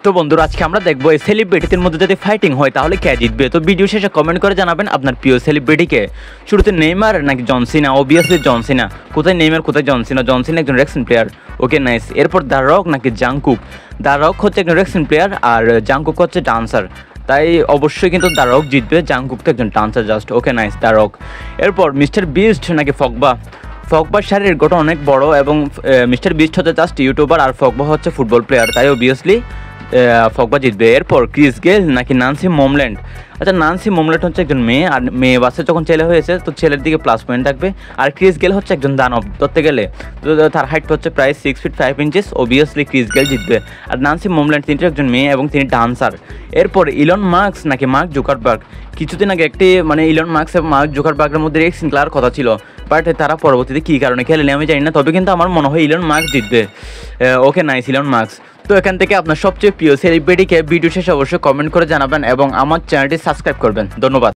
তো বন্ধুরা আজকে আমরা দেখবো এই সেলিব্রিটিদের মধ্যে যদি ফাইটিং হয় তাহলে কে জিতবে। তো ভিডিও শেষে কমেন্ট করে জানাবেন আপনার প্রিয় সেলিব্রিটিকে। শুরুতে নেইমার নাকি জন সিনা? অবভিয়াসলি জন সিনা। কোথায় নেইমার, কোথায় জন সিনা? জন সিনা একজন রেসলিং প্লেয়ার, ওকে নাইস। এরপর দ্য রক নাকি জাংকুক? দ্য রক হচ্ছে একজন রেসলিং প্লেয়ার আর জাংকুক হচ্ছে ডান্সার, তাই অবশ্যই কিন্তু দ্য রক জিতবে। জাংকুক তো একজন dancer just, okay nice, the rock. এরপর মিস্টার বিস্ট নাকি ফগবা? ফগবার শারীরিক গঠন অনেক বড় এবং মিস্টার বিস্ট হচ্ছে জাস্ট ইউটিউবার আর ফগবা হচ্ছে ফুটবল প্লেয়ার, তাই অবভিয়াসলি ফগবা জিতবে। এরপর ক্রিস গেল নাকি নান্সি মোমল্যান্ড? আচ্ছা, নান্সি মোমল্যান্ড হচ্ছে একজন মেয়ে, আর মেয়ে বাসে যখন ছেলে হয়েছে তো ছেলের দিকে প্লাস পয়েন্ট থাকবে। আর ক্রিস গেল হচ্ছে একজন দানব ধরতে গেলে, তো তার হাইট হচ্ছে প্রায় 6 fit 5 inches. Obviously Chris Gayle জিতবে। আর নান্সি মোমল্যান্ড তিনি একজন মেয়ে এবং তিনি ডান্সার। এরপর ইলন মাস্ক নাকি মার্ক জুকারবার্গ? কিছুদিন আগে একটি ইলন মাস্ক এবং মার্ক জুকারবার্গের মধ্যে রেসিং খেলার কথা ছিল, বাট তারা পরবর্তীতে কী কারণে খেলেনি আমি জানি না, তবে কিন্তু আমার মনে হয় ইলন মাস্ক জিতবে। Okay nice, Elon Musk. তো এখান থেকে আপনার সবচেয়ে প্রিয় সেলিব্রিটিকে ভিডিও শেষে অবশ্যই কমেন্ট করে জানাবেন এবং আমার চ্যানেলটি সাবস্ক্রাইব করবেন। ধন্যবাদ।